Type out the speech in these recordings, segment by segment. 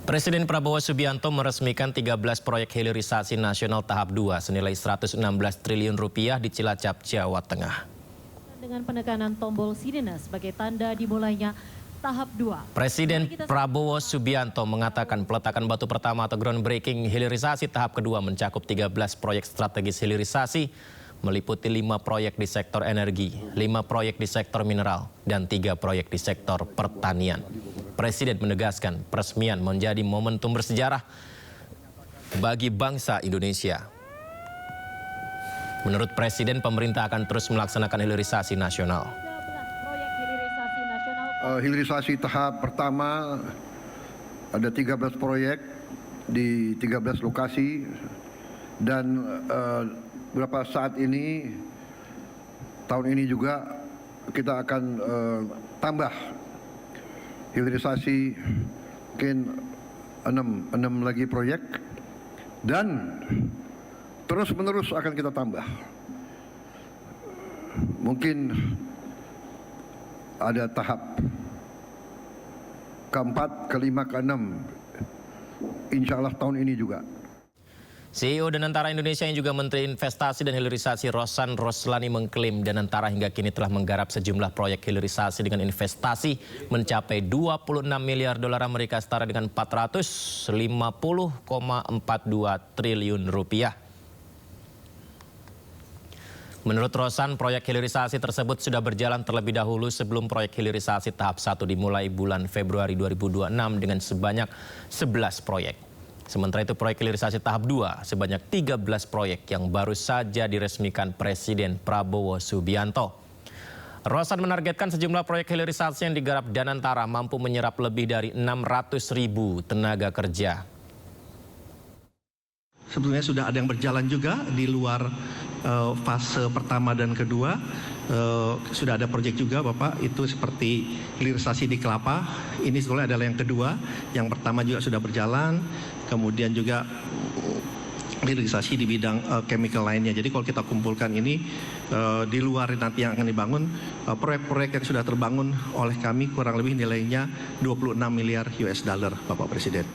Presiden Prabowo Subianto meresmikan 13 proyek hilirisasi nasional tahap 2 senilai 116 triliun rupiah di Cilacap, Jawa Tengah. Dengan penekanan tombol sirene sebagai tanda dimulainya tahap 2. Presiden Prabowo Subianto mengatakan peletakan batu pertama atau groundbreaking hilirisasi tahap kedua mencakup 13 proyek strategis hilirisasi, meliputi 5 proyek di sektor energi, 5 proyek di sektor mineral, dan 3 proyek di sektor pertanian. Presiden menegaskan peresmian menjadi momentum bersejarah bagi bangsa Indonesia. Menurut Presiden, pemerintah akan terus melaksanakan hilirisasi nasional. Hilirisasi tahap pertama ada 13 proyek di 13 lokasi dan beberapa saat ini, tahun ini juga kita akan tambah hilirisasi mungkin 6 lagi proyek dan terus menerus akan kita tambah. Mungkin ada tahap keempat, kelima, keenam, insya Allah tahun ini juga. CEO Danantara Indonesia yang juga Menteri Investasi dan Hilirisasi Rosan Roslani mengklaim Danantara hingga kini telah menggarap sejumlah proyek hilirisasi dengan investasi mencapai 26 miliar dolar Amerika setara dengan 450,42 triliun rupiah. Menurut Rosan, proyek hilirisasi tersebut sudah berjalan terlebih dahulu sebelum proyek hilirisasi tahap 1 dimulai bulan Februari 2026 dengan sebanyak 11 proyek. Sementara itu proyek hilirisasi tahap 2 sebanyak 13 proyek yang baru saja diresmikan Presiden Prabowo Subianto. Rosan menargetkan sejumlah proyek hilirisasi yang digarap Danantara mampu menyerap lebih dari 600.000 tenaga kerja. Sebetulnya sudah ada yang berjalan juga di luar fase pertama dan kedua. Sudah ada proyek juga Bapak, itu seperti hilirisasi di Kelapa. Ini sebetulnya adalah yang kedua. Yang pertama juga sudah berjalan. Kemudian juga hilirisasi di bidang chemical lainnya. Jadi kalau kita kumpulkan ini di luar nanti yang akan dibangun, proyek-proyek yang sudah terbangun oleh kami kurang lebih nilainya 26 miliar US dollar Bapak Presiden.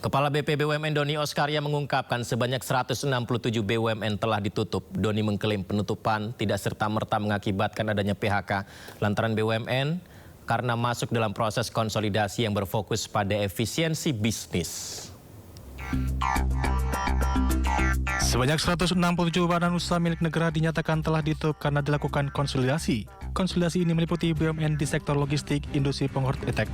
Kepala BP BUMN Doni Oskaria mengungkapkan sebanyak 167 BUMN telah ditutup. Doni mengklaim penutupan tidak serta-merta mengakibatkan adanya PHK lantaran BUMN karena masuk dalam proses konsolidasi yang berfokus pada efisiensi bisnis. Sebanyak 167 badan usaha milik negara dinyatakan telah ditutup karena dilakukan konsolidasi. Konsolidasi ini meliputi BUMN di sektor logistik, industri penghortetek.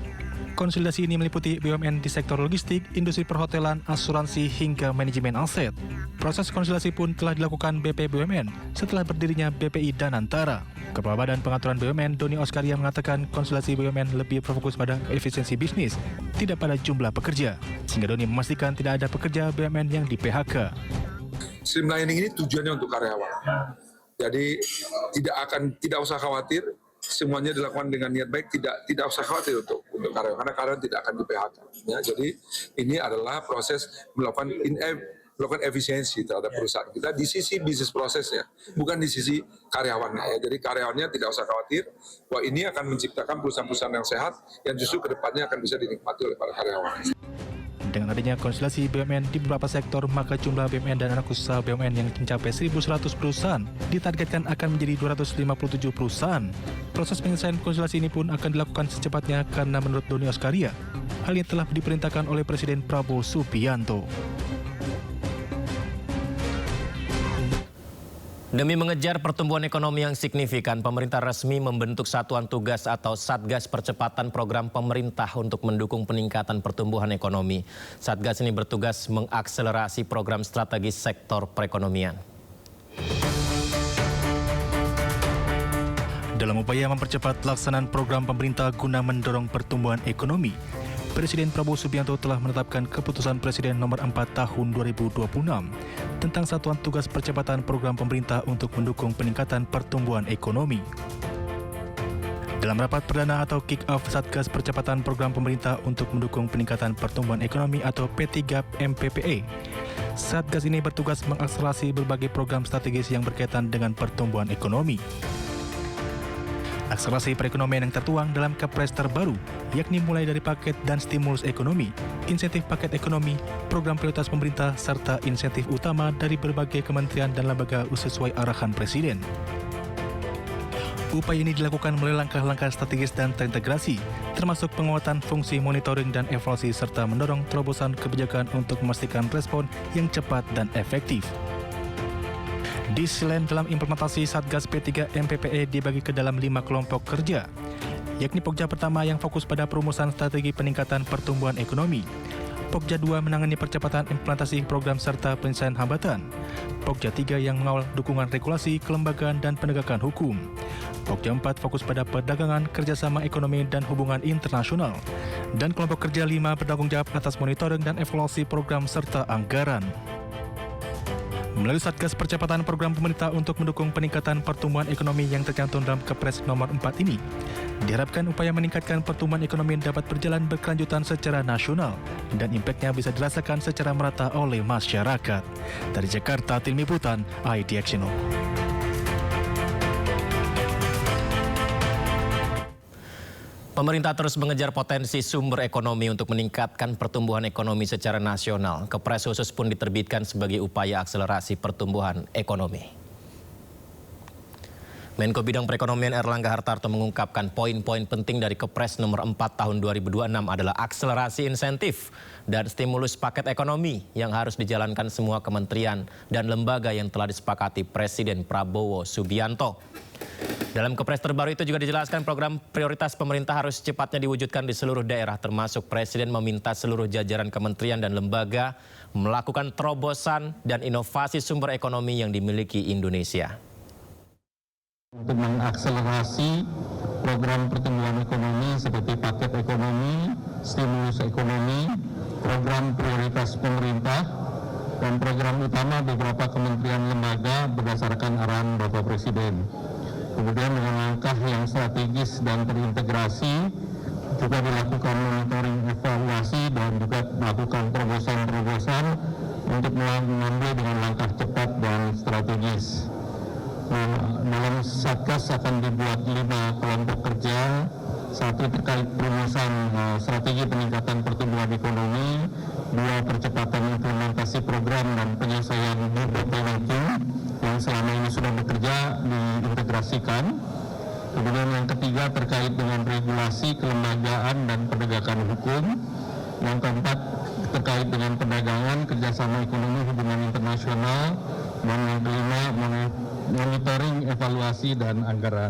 Konsolidasi ini meliputi BUMN di sektor logistik, industri perhotelan, asuransi, hingga manajemen aset. Proses konsolidasi pun telah dilakukan BP BUMN setelah berdirinya BPI Danantara. Kepala Badan Pengaturan BUMN Doni Oskaria mengatakan konsolidasi BUMN lebih berfokus pada efisiensi bisnis, tidak pada jumlah pekerja. Sehingga Doni memastikan tidak ada pekerja BUMN yang di PHK. Streamlining ini tujuannya untuk karyawan. Jadi tidak usah khawatir. Semuanya dilakukan dengan niat baik, tidak usah khawatir untuk karyawan, karena karyawan tidak akan di PHK. Ya, jadi ini adalah proses melakukan efisiensi terhadap perusahaan kita di sisi bisnis prosesnya, bukan di sisi karyawannya. Ya. Jadi karyawannya tidak usah khawatir bahwa ini akan menciptakan perusahaan-perusahaan yang sehat yang justru kedepannya akan bisa dinikmati oleh para karyawan. Dengan adanya konsolidasi BUMN di beberapa sektor, maka jumlah BUMN dan anak usaha BUMN yang mencapai 1.100 perusahaan ditargetkan akan menjadi 257 perusahaan. Proses penyelesaian konsolidasi ini pun akan dilakukan secepatnya karena menurut Doni Oskaria, hal ini telah diperintahkan oleh Presiden Prabowo Subianto. Demi mengejar pertumbuhan ekonomi yang signifikan, pemerintah resmi membentuk Satuan Tugas atau Satgas Percepatan Program Pemerintah untuk mendukung peningkatan pertumbuhan ekonomi. Satgas ini bertugas mengakselerasi program strategis sektor perekonomian. Dalam upaya mempercepat pelaksanaan program pemerintah guna mendorong pertumbuhan ekonomi, Presiden Prabowo Subianto telah menetapkan Keputusan Presiden Nomor 4 Tahun 2026 tentang Satuan Tugas Percepatan Program Pemerintah untuk mendukung peningkatan pertumbuhan ekonomi. Dalam rapat perdana atau kick-off Satgas Percepatan Program Pemerintah untuk mendukung peningkatan pertumbuhan ekonomi atau P3MPPE, Satgas ini bertugas mengakselerasi berbagai program strategis yang berkaitan dengan pertumbuhan ekonomi. Akselerasi perekonomian yang tertuang dalam Kepres terbaru, yakni mulai dari paket dan stimulus ekonomi, insentif paket ekonomi, program prioritas pemerintah, serta insentif utama dari berbagai kementerian dan lembaga sesuai arahan Presiden. Upaya ini dilakukan melalui langkah-langkah strategis dan terintegrasi, termasuk penguatan fungsi monitoring dan evaluasi serta mendorong terobosan kebijakan untuk memastikan respon yang cepat dan efektif. Di sisi lain, dalam implementasi Satgas P3 MPPE dibagi ke dalam 5 kelompok kerja, yakni Pokja pertama yang fokus pada perumusan strategi peningkatan pertumbuhan ekonomi, Pokja 2 menangani percepatan implementasi program serta penyelesaian hambatan, Pokja 3 yang mengawal dukungan regulasi, kelembagaan, dan penegakan hukum, Pokja 4 fokus pada perdagangan, kerjasama ekonomi, dan hubungan internasional, dan kelompok kerja 5 bertanggung jawab atas monitoring dan evaluasi program serta anggaran. Melalui Satgas Percepatan Program Pemerintah untuk mendukung peningkatan pertumbuhan ekonomi yang tercantum dalam Kepres nomor 4 ini, diharapkan upaya meningkatkan pertumbuhan ekonomi dapat berjalan berkelanjutan secara nasional dan impaknya bisa dirasakan secara merata oleh masyarakat. Dari Jakarta, Tim Liputan, IDX Channel. Pemerintah terus mengejar potensi sumber ekonomi untuk meningkatkan pertumbuhan ekonomi secara nasional. Kepres khusus pun diterbitkan sebagai upaya akselerasi pertumbuhan ekonomi. Menko Bidang Perekonomian Erlangga Hartarto mengungkapkan poin-poin penting dari Kepres nomor 4 tahun 2026 adalah akselerasi insentif dan stimulus paket ekonomi yang harus dijalankan semua kementerian dan lembaga yang telah disepakati Presiden Prabowo Subianto. Dalam Kepres terbaru itu juga dijelaskan program prioritas pemerintah harus cepatnya diwujudkan di seluruh daerah, termasuk Presiden meminta seluruh jajaran kementerian dan lembaga melakukan terobosan dan inovasi sumber ekonomi yang dimiliki Indonesia. Untuk mengakselerasi program pertumbuhan ekonomi seperti paket ekonomi, stimulus ekonomi, program prioritas pemerintah, dan program utama beberapa kementerian lembaga berdasarkan arahan Bapak Presiden. Kemudian dengan langkah yang strategis dan terintegrasi, juga dilakukan monitoring evaluasi dan juga melakukan terobosan-terobosan untuk mengambil dengan langkah cepat dan strategis. Dalam Satgas akan dibuat 5 kelompok kerja, satu terkait perumusan strategi peningkatan pertumbuhan ekonomi, 2 percepatan implementasi program dan penyelesaian debottlenecking yang selama ini sudah bekerja diintegrasikan. Kemudian yang ketiga terkait dengan regulasi, kelembagaan, dan penegakan hukum. Yang keempat terkait dengan perdagangan, kerjasama ekonomi, hubungan internasional. Dan yang kelima monitoring, evaluasi, dan anggaran.